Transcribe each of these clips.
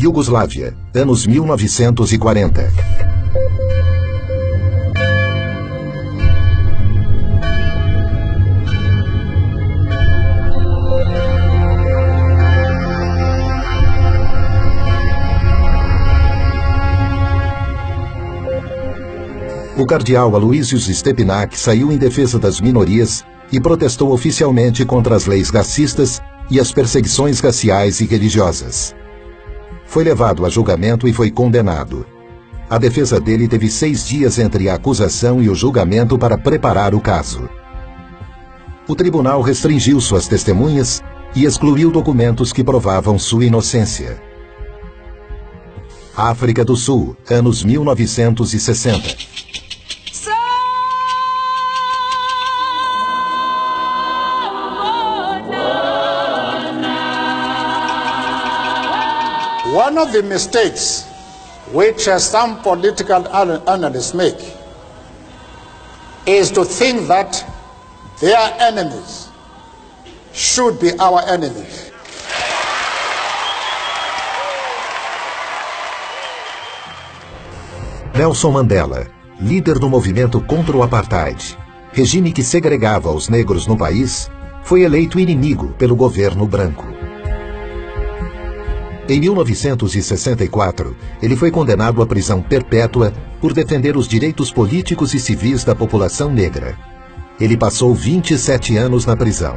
Iugoslávia, anos 1940. O cardeal Aloysius Stepinac saiu em defesa das minorias e protestou oficialmente contra as leis racistas e as perseguições raciais e religiosas. Foi levado a julgamento e foi condenado. A defesa dele teve 6 dias entre a acusação e o julgamento para preparar o caso. O tribunal restringiu suas testemunhas e excluiu documentos que provavam sua inocência. África do Sul, anos 1960. One of the mistakes which some political analysts make is to think that their enemies should be our enemies. Nelson Mandela, líder do movimento contra o apartheid, regime que segregava os negros no país, foi eleito inimigo pelo governo branco. Em 1964, ele foi condenado à prisão perpétua por defender os direitos políticos e civis da população negra. Ele passou 27 anos na prisão.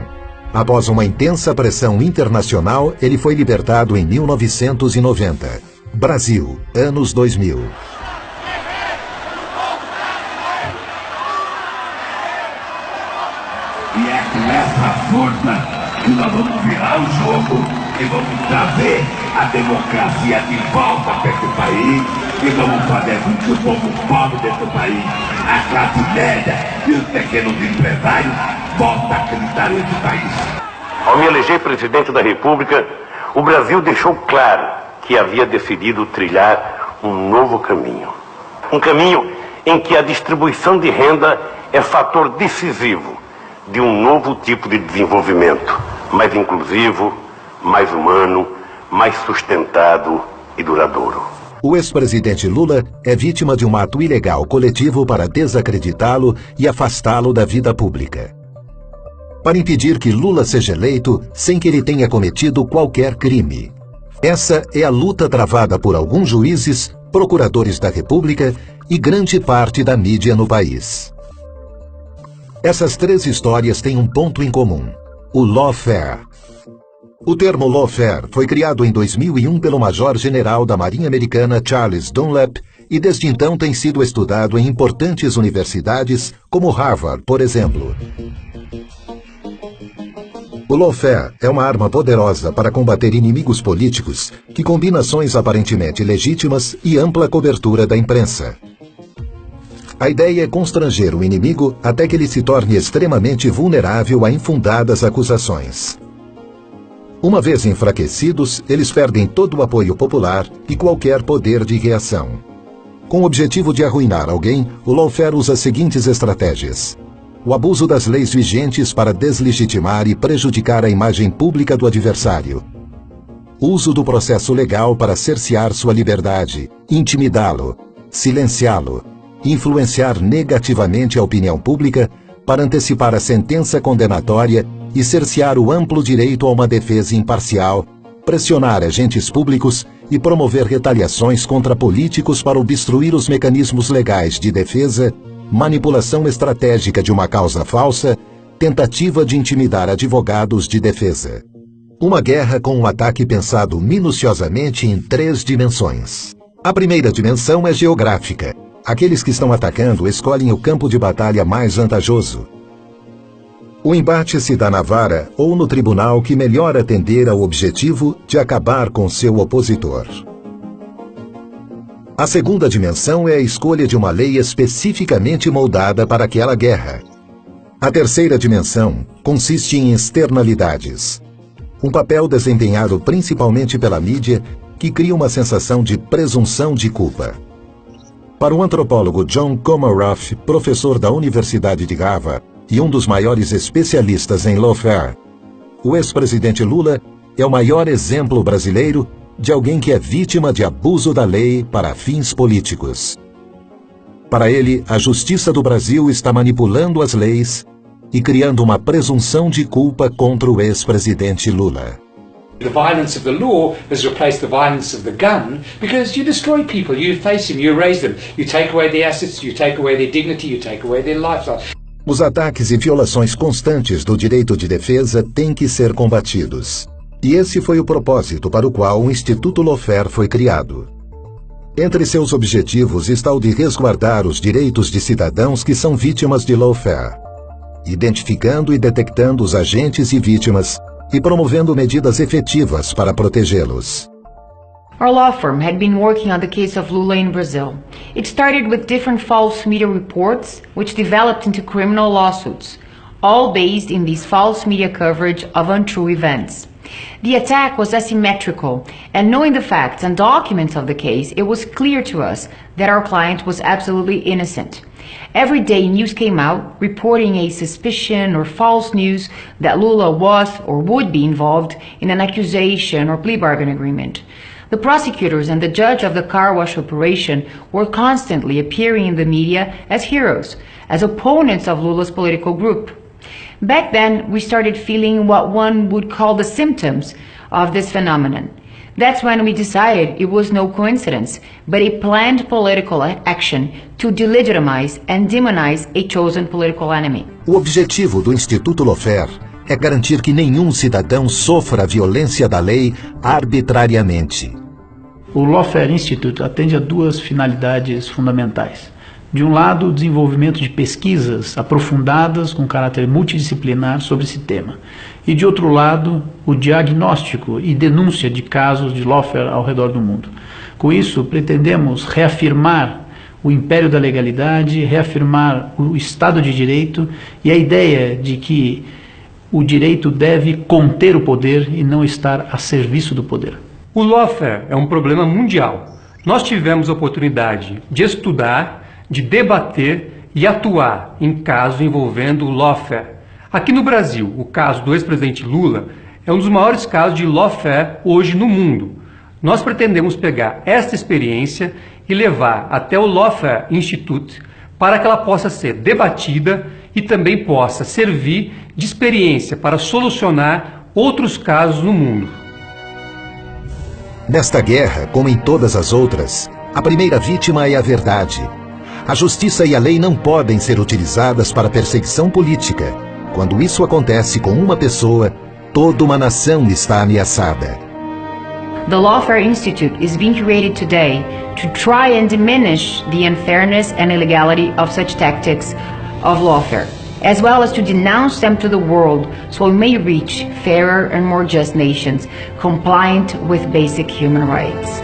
Após uma intensa pressão internacional, ele foi libertado em 1990. Brasil, anos 2000. E é com essa força que nós vamos virar o jogo e vamos trazer a democracia de volta para esse país e vamos fazer com que o povo pobre desse país, a classe média e os pequenos empresários voltem a acreditar nesse país. Ao me eleger presidente da República, o Brasil deixou claro que havia decidido trilhar um novo caminho. Um caminho em que a distribuição de renda é fator decisivo de um novo tipo de desenvolvimento, mais inclusivo, mais humano, mais sustentado e duradouro. O ex-presidente Lula é vítima de um ato ilegal coletivo para desacreditá-lo e afastá-lo da vida pública. Para impedir que Lula seja eleito sem que ele tenha cometido qualquer crime. Essa é a luta travada por alguns juízes, procuradores da República e grande parte da mídia no país. Essas 3 histórias têm um ponto em comum: o lawfare. O termo lawfare foi criado em 2001 pelo major-general da Marinha Americana Charles Dunlap e desde então tem sido estudado em importantes universidades como Harvard, por exemplo. O lawfare é uma arma poderosa para combater inimigos políticos que combina ações aparentemente legítimas e ampla cobertura da imprensa. A ideia é constranger o inimigo até que ele se torne extremamente vulnerável a infundadas acusações. Uma vez enfraquecidos, eles perdem todo o apoio popular e qualquer poder de reação. Com o objetivo de arruinar alguém, o lawfare usa as seguintes estratégias: o abuso das leis vigentes para deslegitimar e prejudicar a imagem pública do adversário, uso do processo legal para cercear sua liberdade, intimidá-lo, silenciá-lo, influenciar negativamente a opinião pública para antecipar a sentença condenatória e cercear o amplo direito a uma defesa imparcial, pressionar agentes públicos e promover retaliações contra políticos para obstruir os mecanismos legais de defesa, manipulação estratégica de uma causa falsa, tentativa de intimidar advogados de defesa. Uma guerra com um ataque pensado minuciosamente em 3 dimensões. A primeira dimensão é geográfica. Aqueles que estão atacando escolhem o campo de batalha mais vantajoso. O embate se dá na vara ou no tribunal que melhor atender ao objetivo de acabar com seu opositor. A segunda dimensão é a escolha de uma lei especificamente moldada para aquela guerra. A terceira dimensão consiste em externalidades. Um papel desempenhado principalmente pela mídia que cria uma sensação de presunção de culpa. Para o antropólogo John Comaroff, professor da Universidade de Harvard e um dos maiores especialistas em lawfare, o ex-presidente Lula é o maior exemplo brasileiro de alguém que é vítima de abuso da lei para fins políticos. Para ele, a justiça do Brasil está manipulando as leis e criando uma presunção de culpa contra o ex-presidente Lula. The violence of the law has replaced the violence of the gun because you destroy people, you deface them, you erase them, you take away their assets, you take away their dignity, you take away their lifestyle. Os ataques e violações constantes do direito de defesa têm que ser combatidos. E esse foi o propósito para o qual o Instituto Lawfare foi criado. Entre seus objetivos está o de resguardar os direitos de cidadãos que são vítimas de lawfare, identificando e detectando os agentes e vítimas e promovendo medidas efetivas para protegê-los. Our law firm had been working on the case of Lula in Brazil. It started with different false media reports, which developed into criminal lawsuits, all based in this false media coverage of untrue events. The attack was asymmetrical, and knowing the facts and documents of the case, it was clear to us that our client was absolutely innocent. Every day news came out reporting a suspicion or false news that Lula was or would be involved in an accusation or plea bargain agreement. The prosecutors and the judge of the car wash operation were constantly appearing in the media as heroes, as opponents of Lula's political group. Back then, we started feeling what one would call the symptoms of this phenomenon. That's when we decided it was no coincidence, but a planned political action to delegitimize and demonize a chosen political enemy. O objetivo do Instituto Lawfare é garantir que nenhum cidadão sofra a violência da lei arbitrariamente. O Lawfare Institute atende a duas finalidades fundamentais. De um lado, o desenvolvimento de pesquisas aprofundadas com caráter multidisciplinar sobre esse tema. E de outro lado, o diagnóstico e denúncia de casos de lawfare ao redor do mundo. Com isso, pretendemos reafirmar o império da legalidade, reafirmar o Estado de Direito e a ideia de que o direito deve conter o poder e não estar a serviço do poder. O lawfare é um problema mundial. Nós tivemos a oportunidade de estudar, de debater e atuar em casos envolvendo o lawfare. Aqui no Brasil, o caso do ex-presidente Lula é um dos maiores casos de lawfare hoje no mundo. Nós pretendemos pegar esta experiência e levar até o Lawfare Institute para que ela possa ser debatida e também possa servir de experiência para solucionar outros casos no mundo. Nesta guerra, como em todas as outras, a primeira vítima é a verdade. A justiça e a lei não podem ser utilizadas para perseguição política. Quando isso acontece com uma pessoa, toda uma nação está ameaçada. The Lawfare Institute is being created today to try and diminish the unfairness and illegality of such tactics of lawfare, as well as to denounce them to the world so we may reach fairer and more just nations compliant with basic human rights.